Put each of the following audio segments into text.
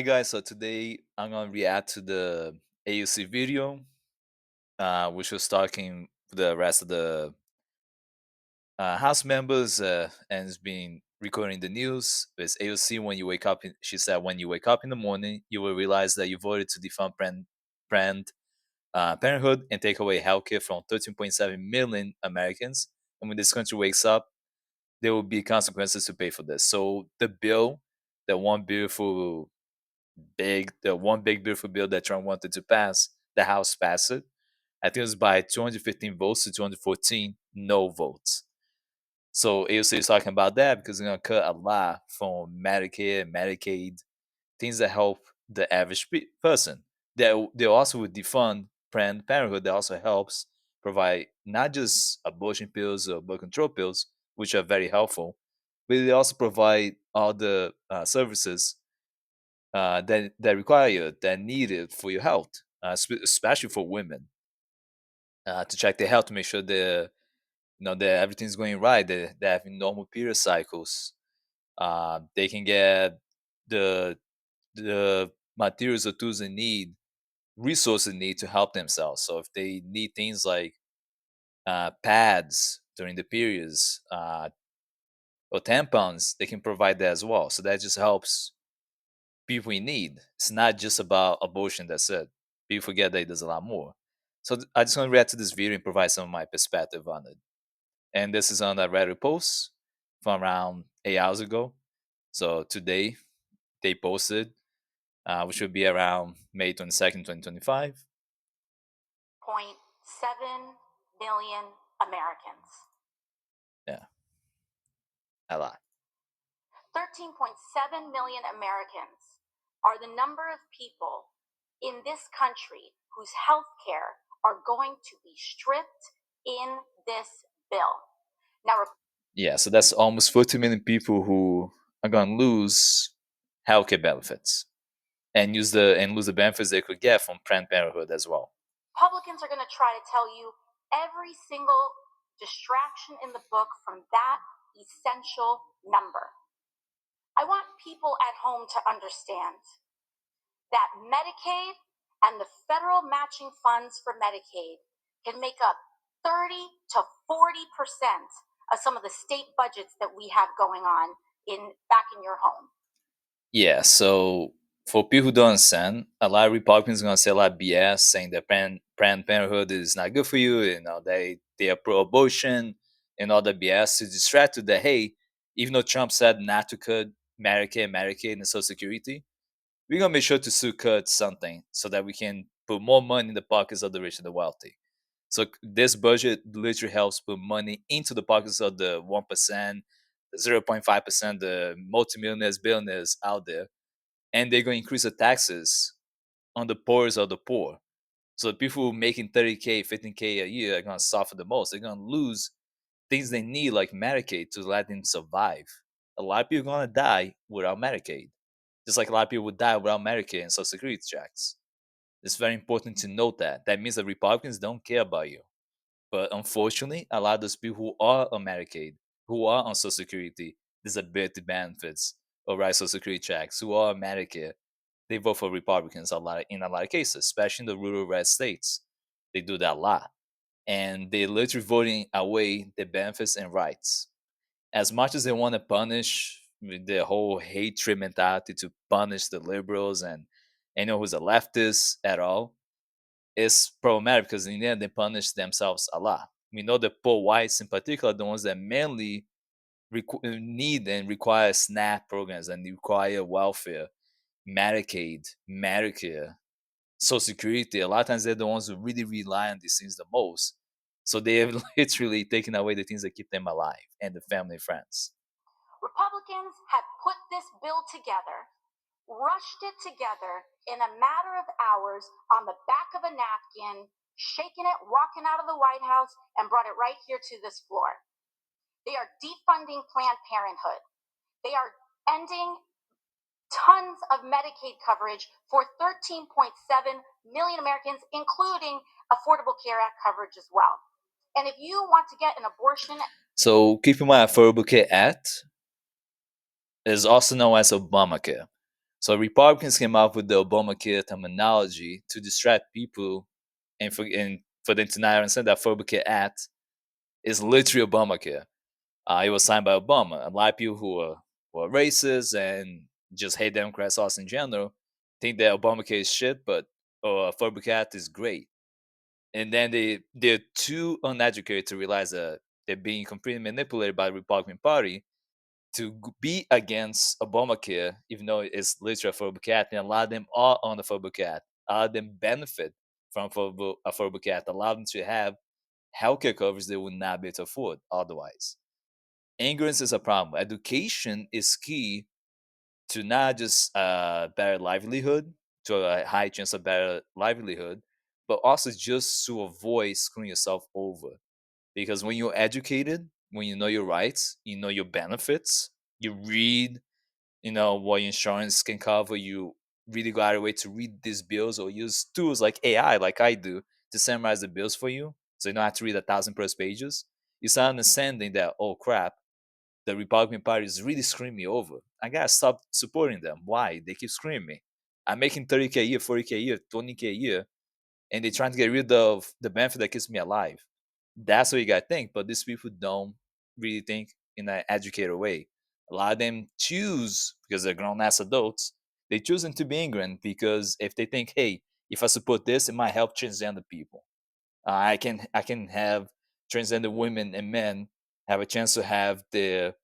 Hey guys, so today I'm gonna react to the AOC video, which was talking to the rest of the House members and it's been recording the news. It's AOC when you wake up. She said, when you wake up in the morning, you will realize that you voted to defund Planned Parenthood and take away healthcare from 13.7 million Americans. And when this country wakes up, there will be consequences to pay for this. So the bill, the one big beautiful bill that Trump wanted to pass, the House passed it. I think it was by 215 votes to 214 no votes. So AOC is talking about that because they're gonna cut a lot from Medicare, Medicaid, things that help the average person. They also would defund Planned Parenthood. That also helps provide not just abortion pills or birth control pills, which are very helpful, but they also provide all the services that require that needed for your health, especially for women, to check their health to make sure that everything's going right. They're having normal period cycles. They can get the materials or tools they need, resources they need to help themselves. So if they need things like pads during the periods or tampons, they can provide that as well. So that just helps people in need. It's not just about abortion. That's it. People forget that there's a lot more. So I just want to react to this video and provide some of my perspective on it. And this is on a Reddit post from around 8 hours ago. So today they posted, which would be around May 22nd, 2025. 0.7 million Americans. Yeah, a lot. 13.7 million Americans are the number of people in this country whose health care are going to be stripped in this bill. Now, Yeah, so that's almost 40 million people who are going to lose healthcare benefits and lose the benefits they could get from Planned Parenthood as well. Republicans are going to try to tell you every single distraction in the book from that essential number. I want people at home to understand that Medicaid and the federal matching funds for Medicaid can make up 30 to 40% of some of the state budgets that we have going on back in your home. Yeah, so for people who don't understand, a lot of Republicans are gonna say a lot of BS, saying that Planned Parenthood is not good for you. They are pro-abortion and all the BS to distract you that hey, even though Trump said not to cut Medicare, Medicaid, and Social Security, we're gonna make sure to still cut something so that we can put more money in the pockets of the rich and the wealthy. So this budget literally helps put money into the pockets of the 1%, 0.5%, the multimillionaires, billionaires out there, and they're going to increase the taxes on the poorest of the poor. So the people making 30K, 15K a year are going to suffer the most. They're going to lose things they need like Medicaid to let them survive. A lot of people are going to die without Medicaid, just like a lot of people would die without Medicaid and Social Security checks. It's very important to note that. That means that Republicans don't care about you. But unfortunately, a lot of those people who are on Medicaid, who are on Social Security, disability benefits, or right Social Security checks, who are on Medicare, they vote for Republicans in a lot of cases, especially in the rural red states. They do that a lot. And they're literally voting away their benefits and rights. As much as they want to punish with their whole hatred mentality to punish the liberals and anyone who's a leftist at all, is problematic because in the end they punish themselves a lot. We know the poor whites in particular, the ones that mainly need and require SNAP programs and require welfare, Medicaid, Medicare, Social Security. A lot of times they're the ones who really rely on these things the most. So they have literally taken away the things that keep them alive and the family and friends. Republicans have put this bill together, rushed it together in a matter of hours on the back of a napkin, shaking it, walking out of the White House, and brought it right here to this floor. They are defunding Planned Parenthood. They are ending tons of Medicaid coverage for 13.7 million Americans, including Affordable Care Act coverage as well. And if you want to get an abortion, So keep in mind, Affordable Care Act is also known as Obamacare. So Republicans came up with the Obamacare terminology to distract people and for them to not understand that Obamacare Act is literally Obamacare. It was signed by Obama. A lot of people who are racist and just hate Democrats also in general think that Obamacare is shit, but Affordable Care Act is great. And then they're too uneducated to realize that they're being completely manipulated by the Republican Party to be against Obamacare, even though it's literally Affordable Care Act, and a lot of them are on the Affordable Care Act. A lot of them benefit from Affordable Care Act, allow them to have healthcare coverage they would not be able to afford otherwise. Ignorance is a problem. Education is key to not just better livelihood, to a high chance of better livelihood, but also just to avoid screwing yourself over. Because when you're educated, when you know your rights, you know your benefits, you read, what your insurance can cover, you really got a way to read these bills or use tools like AI, like I do, to summarize the bills for you. So you don't have to read 1,000 plus pages. You start understanding that, oh crap, the Republican Party is really screwing me over. I gotta stop supporting them. Why? They keep screwing me. I'm making 30K a year, 40K a year, 20K a year, and they're trying to get rid of the benefit that keeps me alive. That's what you gotta think. But these people don't really think in an educated way. A lot of them choose because they're grown ass adults. They choosing to be ignorant because if they think, hey, if I support this, it might help transgender people. I can have transgender women and men have a chance to have their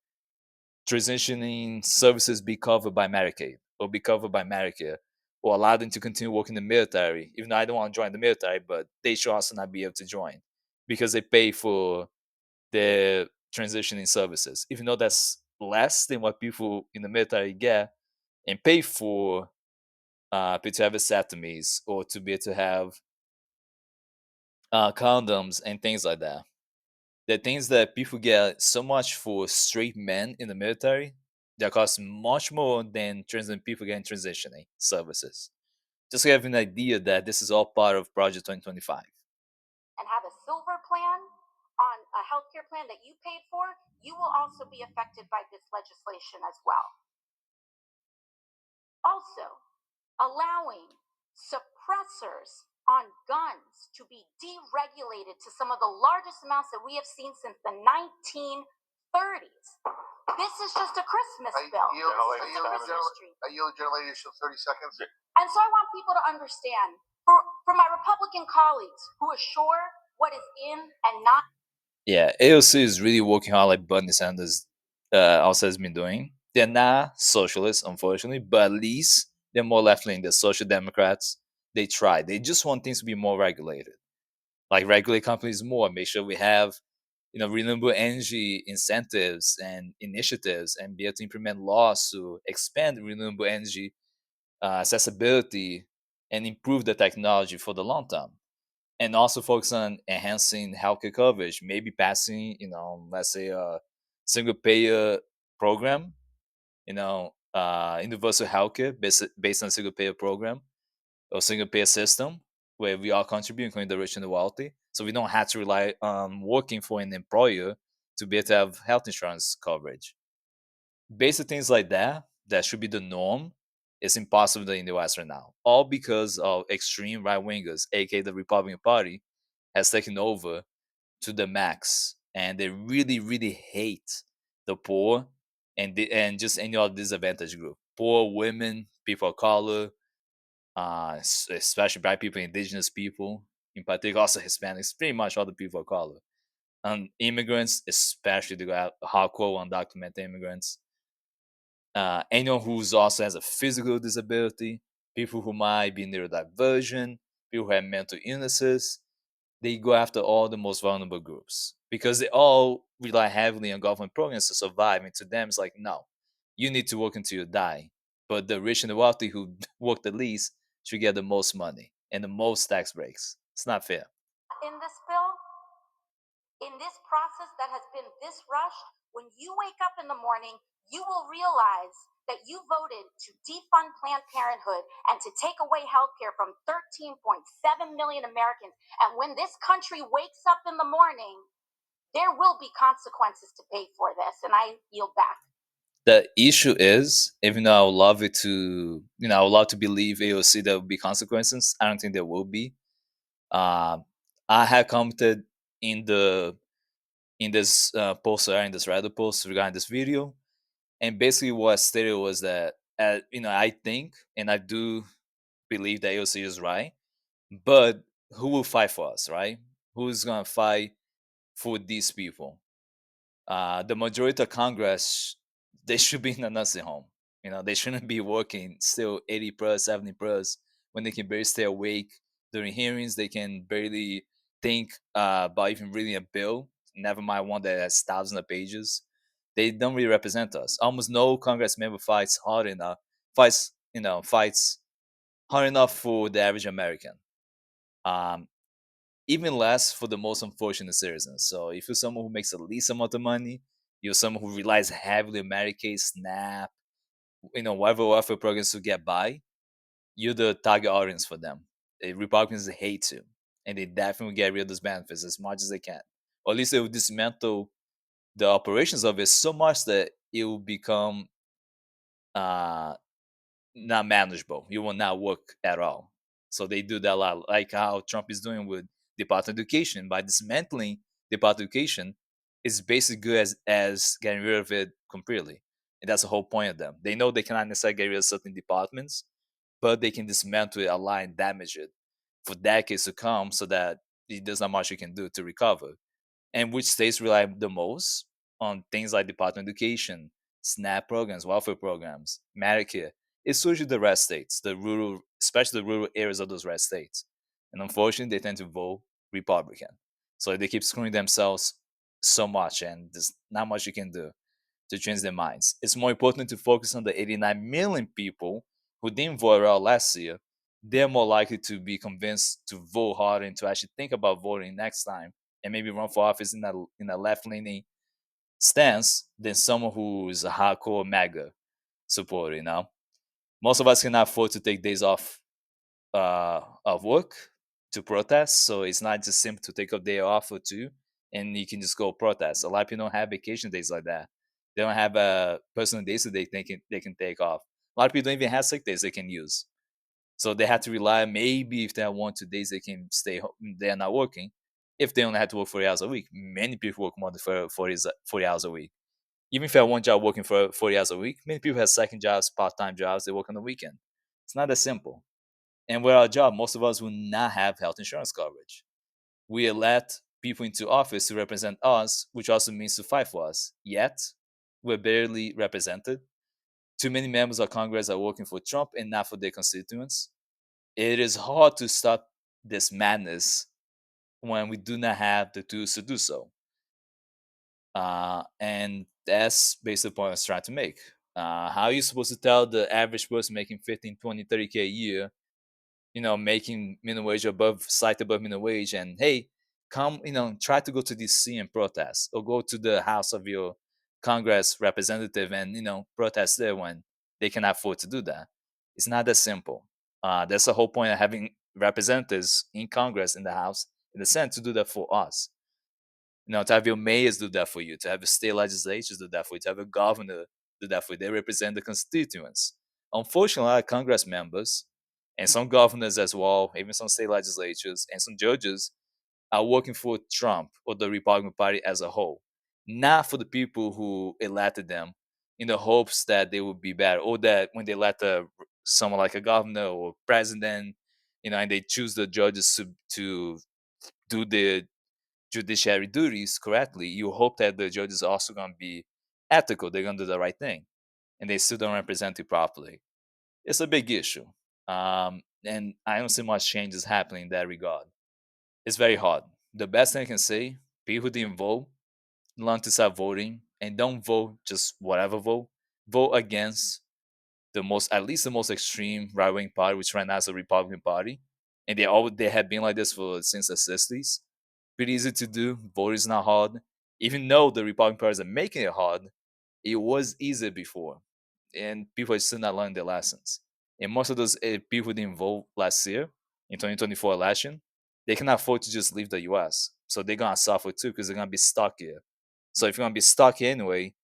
transitioning services be covered by Medicaid or be covered by Medicare or allow them to continue working in the military. Even though I don't want to join the military, but they should also not be able to join because they pay for their transitioning services, even though that's less than what people in the military get and pay for to have vasectomies or to be able to have condoms and things like that. The things that people get so much for straight men in the military that cost much more than transgender people getting transitioning services. Just to have an idea that this is all part of Project 2025. And have a silver plan on a healthcare plan that you paid for, you will also be affected by this legislation as well. Also, allowing suppressors on guns to be deregulated to some of the largest amounts that we have seen since the 1930s. This is just a Christmas bill. I yield, gentlelady, 30 seconds. And so I want people to understand, for my Republican colleagues who are sure what is in and not. Yeah, AOC is really working hard like Bernie Sanders also has been doing. They're not socialists, unfortunately, but at least they're more left leaning. They're social democrats. They try. They just want things to be more regulated. Like regulate companies more, make sure we have renewable energy incentives and initiatives and be able to implement laws to expand renewable energy accessibility and improve the technology for the long term, and also focus on enhancing healthcare coverage, maybe passing, let's say a single payer program, universal healthcare based on a single payer program or single payer system where we all contribute, including the rich and the wealthy. So we don't have to rely on working for an employer to be able to have health insurance coverage. Basic things like that should be the norm, is impossible in the West right now. All because of extreme right wingers, aka the Republican Party, has taken over to the max, and they really, really hate the poor and just any other disadvantaged group. Poor women, people of color, especially black people, indigenous people, in particular, also Hispanics, pretty much all the people of color, and immigrants, especially the hardcore undocumented immigrants, anyone who's also has a physical disability, people who might be neurodivergent, people who have mental illnesses. They go after all the most vulnerable groups because they all rely heavily on government programs to survive. And to them, it's like, no, you need to work until you die. But the rich and the wealthy who work the least should get the most money and the most tax breaks. It's not fair. In this bill, in this process that has been this rushed, when you wake up in the morning, you will realize that you voted to defund Planned Parenthood and to take away health care from 13.7 million Americans. And when this country wakes up in the morning, there will be consequences to pay for this. And I yield back. The issue is, even though I would love it to, I would love to believe AOC there will be consequences. I don't think there will be. Um, I had commented in the in this poster in this Reddit post regarding this video, and basically what I stated was that, I think and I do believe that AOC is right, but who will fight for us, right? Who's gonna fight for these people? The majority of Congress, they should be in a nursing home. They shouldn't be working still 80 plus, 70 plus when they can barely stay awake during hearings. They can barely think about even reading a bill, never mind one that has thousands of pages. They don't really represent us. Almost no Congress member fights hard enough for the average American. Um, Even less for the most unfortunate citizens. So if you're someone who makes the least amount of money, you're someone who relies heavily on Medicaid, SNAP, whatever welfare programs to get by, you're the target audience for them. Republicans hate you, and they definitely get rid of those benefits as much as they can. Or at least they will dismantle the operations of it so much that it will become uh, not manageable. You will not work at all. So they do that a lot, like how Trump is doing with Department of Education. By dismantling Department of Education, it's basically good as getting rid of it completely. And that's the whole point of them. They know they cannot necessarily get rid of certain departments, but they can dismantle it, align, and damage it for decades to come so that there's not much you can do to recover. And which states rely the most on things like Department of Education, SNAP programs, welfare programs, Medicare. It's usually the red states, the rural, especially the rural areas of those red states. And unfortunately, they tend to vote Republican. So they keep screwing themselves so much, and there's not much you can do to change their minds. It's more important to focus on the 89 million people who didn't vote at all last year. They're more likely to be convinced to vote hard and to actually think about voting next time and maybe run for office in a left leaning stance than someone who is a hardcore MAGA supporter. Most of us cannot afford to take days off of work to protest, so it's not just simple to take a day off or two and you can just go protest. A lot of people don't have vacation days like that. They don't have personal days that they can take off. A lot of people don't even have sick days they can use. So they have to rely, maybe if they have 1 2 days they can stay home, they're not working. If they only have to work 40 hours a week, many people work more than 40 hours a week. Even if you have one job working for 40 hours a week, many people have second jobs, part-time jobs, they work on the weekend. It's not that simple. And with our job, most of us will not have health insurance coverage. We elect people into office to represent us, which also means to fight for us. Yet, we're barely represented. Too many members of Congress are working for Trump and not for their constituents. It is hard to stop this madness when we do not have the tools to do so. And that's basically the point I was trying to make. How are you supposed to tell the average person making 15, 20, 30K a year, making minimum wage above, slightly above minimum wage, and hey, come, try to go to DC and protest, or go to the house of your Congress representative and, protest there when they can afford to do that. It's not that simple. That's the whole point of having representatives in Congress, in the House, in the Senate to do that for us. To have your mayors do that for you, to have your state legislatures do that for you, to have a governor do that for you. They represent the constituents. Unfortunately, a lot of Congress members and some governors as well, even some state legislatures and some judges are working for Trump or the Republican Party as a whole, not for the people who elected them in the hopes that they would be better, or that when they elect someone like a governor or president, and they choose the judges to do the judiciary duties correctly, you hope that the judges are also going to be ethical. They're going to do the right thing, and they still don't represent you properly. It's a big issue, and I don't see much changes happening in that regard. It's very hard. The best thing I can say: people who didn't vote, learn to start voting, and don't vote just whatever vote. Vote against at least the most extreme right wing party, which right now is the Republican Party, and they have been like this since the '60s. Pretty easy to do. Vote is not hard. Even though the Republican parties are making it hard, it was easier before, and people are still not learning their lessons. And most of those people who didn't vote last year in 2024 election, they can afford to just leave the U.S. So they're gonna suffer too because they're gonna be stuck here. So if you're gonna be stuck here anyway,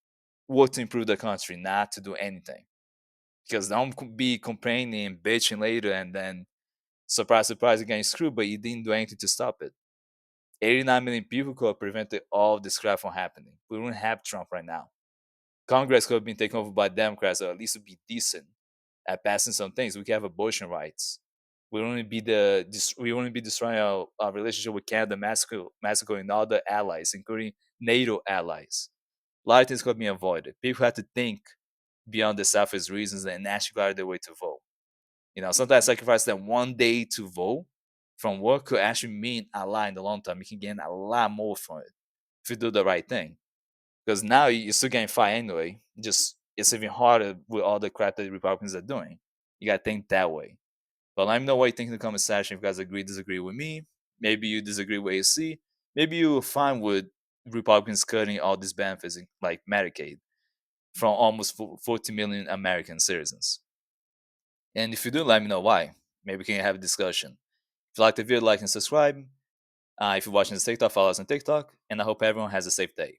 work to improve the country, not to do anything. Because don't be complaining and bitching later and then surprise, surprise, you're getting screwed, but you didn't do anything to stop it. 89 million people could have prevented all this crap from happening. We wouldn't have Trump right now. Congress could have been taken over by Democrats, or at least would be decent at passing some things. We could have abortion rights. We wouldn't be destroying our relationship with Canada, Mexico, and other allies, including NATO allies. A lot of things could have been avoided. People had to think beyond the selfish reasons and actually go out of their way to vote. Sometimes sacrifice that one day to vote from work could actually mean a lot in the long term. You can gain a lot more from it if you do the right thing. Because now you're still getting fired anyway. Just it's even harder with all the crap that the Republicans are doing. You gotta think that way. But let me know what you think in the comment section. If you guys agree, disagree with me. Maybe you disagree with AOC. Maybe you're fine with Republicans cutting all these benefits, like Medicaid, from almost 40 million American citizens. And if you do, let me know why. Maybe we can have a discussion. If you like the video, like and subscribe. If you're watching this TikTok, follow us on TikTok. And I hope everyone has a safe day.